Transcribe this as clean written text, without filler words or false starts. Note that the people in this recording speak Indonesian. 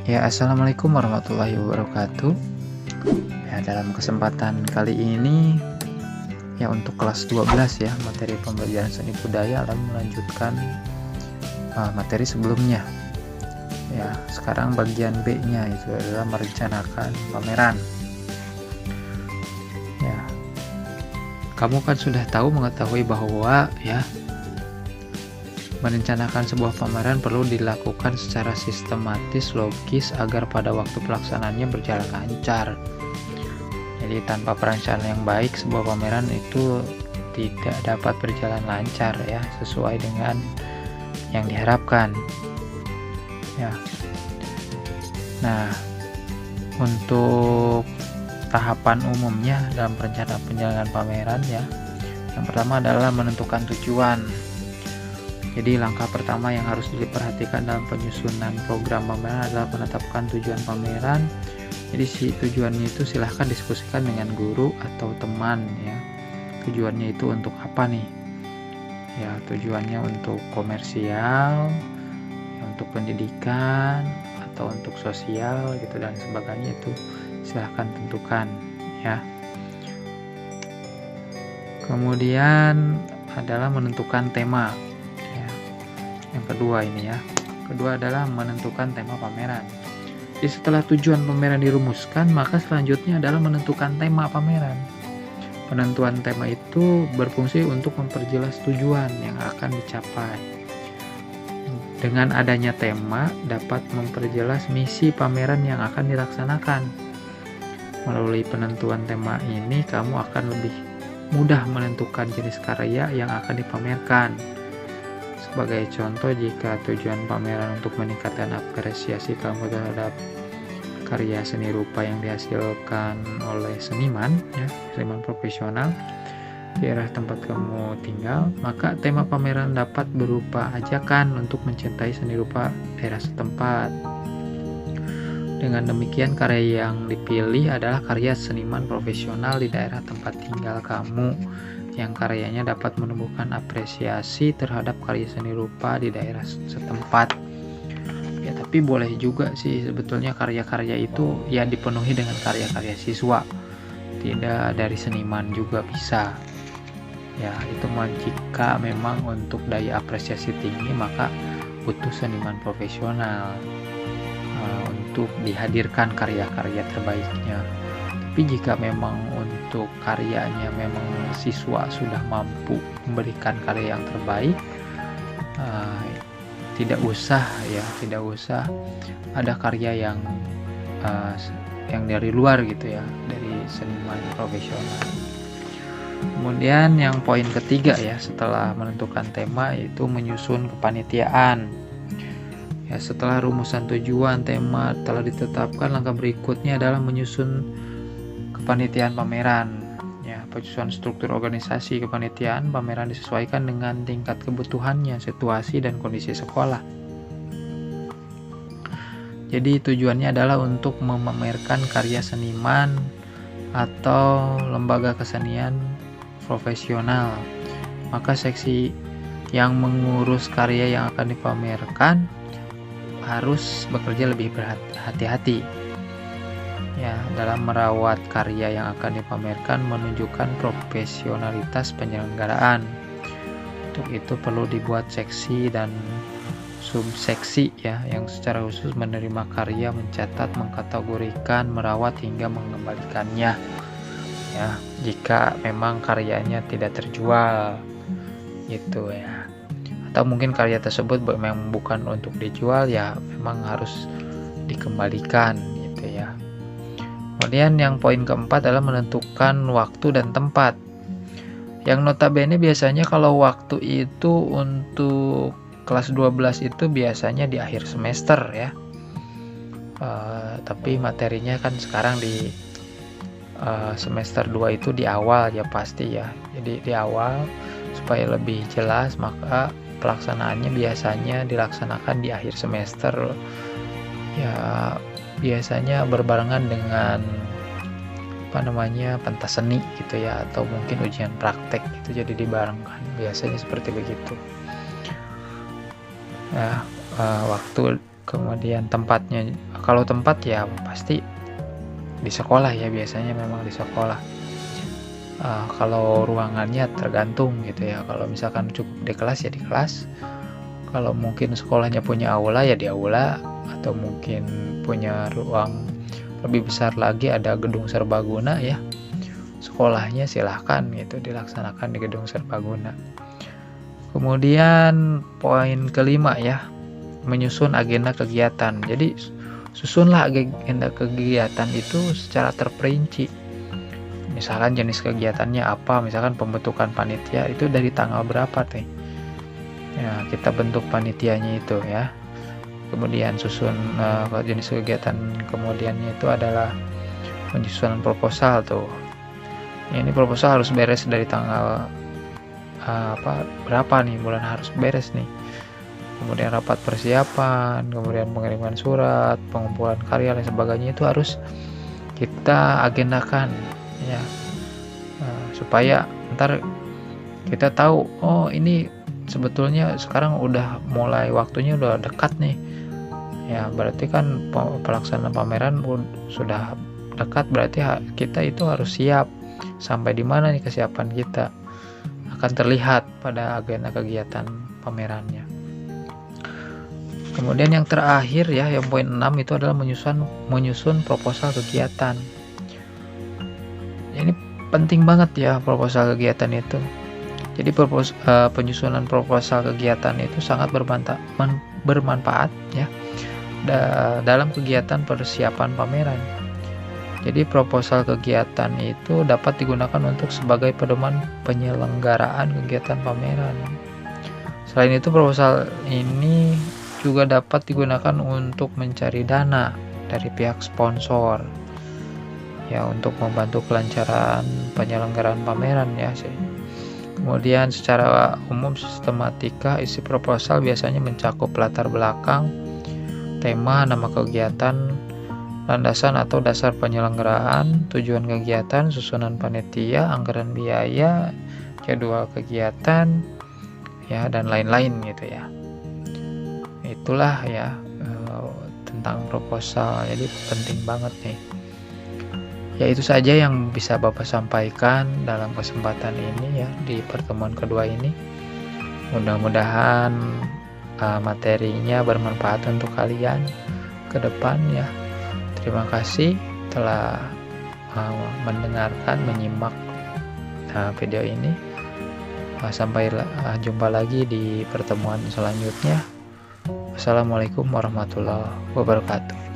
Ya, assalamualaikum warahmatullahi wabarakatuh. Ya, dalam kesempatan kali ini, ya untuk kelas 12 ya, materi pembelajaran seni budaya akan melanjutkan materi sebelumnya. Ya, sekarang bagian B-nya itu adalah merencanakan pameran. Ya, kamu kan sudah mengetahui bahwa ya merencanakan sebuah pameran perlu dilakukan secara sistematis, logis, agar pada waktu pelaksanaannya berjalan lancar. Jadi tanpa perencanaan yang baik, sebuah pameran itu tidak dapat berjalan lancar ya, sesuai dengan yang diharapkan. Ya. Nah, untuk tahapan umumnya dalam perencanaan penyelenggaraan pameran ya, yang pertama adalah menentukan tujuan. Jadi langkah pertama yang harus diperhatikan dalam penyusunan program pameran adalah menetapkan tujuan pameran. Jadi tujuannya itu silahkan diskusikan dengan guru atau teman ya. Tujuannya itu untuk apa nih? Ya, tujuannya untuk komersial, ya, untuk pendidikan, atau untuk sosial gitu dan sebagainya, itu silahkan tentukan ya. Kemudian adalah menentukan tema. Yang kedua ini ya, kedua adalah menentukan tema pameran. Jadi setelah tujuan pameran dirumuskan, maka selanjutnya adalah menentukan tema pameran. Penentuan tema itu berfungsi untuk memperjelas tujuan yang akan dicapai. Dengan adanya tema dapat memperjelas misi pameran yang akan dilaksanakan. Melalui penentuan tema ini, kamu akan lebih mudah menentukan jenis karya yang akan dipamerkan. Sebagai contoh, jika tujuan pameran untuk meningkatkan apresiasi kamu terhadap karya seni rupa yang dihasilkan oleh seniman, ya, seniman profesional di daerah tempat kamu tinggal, maka tema pameran dapat berupa ajakan untuk mencintai seni rupa daerah setempat. Dengan demikian, karya yang dipilih adalah karya seniman profesional di daerah tempat tinggal kamu, yang karyanya dapat menumbuhkan apresiasi terhadap karya seni rupa di daerah setempat. Ya, tapi boleh juga sih sebetulnya karya-karya itu ya dipenuhi dengan karya-karya siswa, tidak dari seniman juga bisa. Ya, itu jika memang untuk daya apresiasi tinggi, maka butuh seniman profesional untuk dihadirkan karya-karya terbaiknya. Tapi jika memang untuk karyanya memang siswa sudah mampu memberikan karya yang terbaik, tidak usah ada karya yang dari luar gitu ya, dari seniman profesional. Kemudian yang poin ketiga ya, setelah menentukan tema, yaitu menyusun kepanitiaan. Ya, setelah rumusan tujuan tema telah ditetapkan, langkah berikutnya adalah menyusun kepanitiaan pameran. Ya, penyusunan struktur organisasi kepanitiaan pameran disesuaikan dengan tingkat kebutuhannya, situasi dan kondisi sekolah. Jadi tujuannya adalah untuk memamerkan karya seniman atau lembaga kesenian profesional. Maka seksi yang mengurus karya yang akan dipamerkan harus bekerja lebih berhati-hati ya dalam merawat karya yang akan dipamerkan, menunjukkan profesionalitas penyelenggaraan. Untuk itu perlu dibuat seksi dan subseksi ya, yang secara khusus menerima karya, mencatat, mengkategorikan, merawat hingga mengembalikannya ya, jika memang karyanya tidak terjual gitu ya, atau mungkin karya tersebut memang bukan untuk dijual, ya memang harus dikembalikan gitu ya. Kemudian yang poin keempat adalah menentukan waktu dan tempat. Yang notabene biasanya kalau waktu itu untuk kelas 12 itu biasanya di akhir semester ya. Tapi materinya kan sekarang di semester 2 itu di awal ya pasti ya. Jadi di awal supaya lebih jelas, maka pelaksanaannya biasanya dilaksanakan di akhir semester. Ya, biasanya berbarengan dengan pentas seni gitu ya, atau mungkin ujian praktek itu, jadi dibarengkan, biasanya seperti begitu ya. Waktu kemudian tempatnya, kalau tempat ya pasti di sekolah ya, biasanya memang di sekolah. Kalau ruangannya tergantung gitu ya, kalau misalkan cukup di kelas ya di kelas, kalau mungkin sekolahnya punya aula ya di aula, atau mungkin punya ruang lebih besar lagi ada gedung serbaguna ya, sekolahnya silahkan gitu dilaksanakan di gedung serbaguna. Kemudian poin kelima ya, menyusun agenda kegiatan. Jadi susunlah agenda kegiatan itu secara terperinci. Misalkan jenis kegiatannya apa, misalkan pembentukan panitia itu dari tanggal berapa teh. Ya, kita bentuk panitianya itu ya. Kemudian susun jenis kegiatan kemudiannya itu adalah penyusunan proposal tuh. Ini proposal harus beres dari tanggal berapa nih, bulan harus beres nih. Kemudian rapat persiapan, kemudian pengiriman surat, pengumpulan karya dan sebagainya itu harus kita agendakan ya, supaya ntar kita tahu, oh ini sebetulnya sekarang udah mulai waktunya udah dekat nih ya, berarti kan pelaksanaan pameran sudah dekat, berarti kita itu harus siap. Sampai di mana nih kesiapan kita akan terlihat pada agenda kegiatan pamerannya. Kemudian yang terakhir ya, yang poin 6 itu adalah menyusun proposal kegiatan. Ini penting banget ya proposal kegiatan itu. Jadi penyusunan proposal kegiatan itu sangat bermanfaat ya dalam kegiatan persiapan pameran. Jadi proposal kegiatan itu dapat digunakan untuk sebagai pedoman penyelenggaraan kegiatan pameran. Selain itu, proposal ini juga dapat digunakan untuk mencari dana dari pihak sponsor ya, untuk membantu kelancaran penyelenggaraan pameran ya. Kemudian secara umum sistematika isi proposal biasanya mencakup latar belakang, tema, nama kegiatan, landasan atau dasar penyelenggaraan, tujuan kegiatan, susunan panitia, anggaran biaya, jadwal kegiatan ya, dan lain-lain gitu ya. Itulah ya tentang proposal. Jadi penting banget nih. Ya itu saja yang bisa Bapak sampaikan dalam kesempatan ini ya, di pertemuan kedua ini. Mudah-mudahan materinya bermanfaat untuk kalian ke depan ya. Terima kasih telah mendengarkan, menyimak video ini. Sampai jumpa lagi di pertemuan selanjutnya. Wassalamualaikum warahmatullahi wabarakatuh.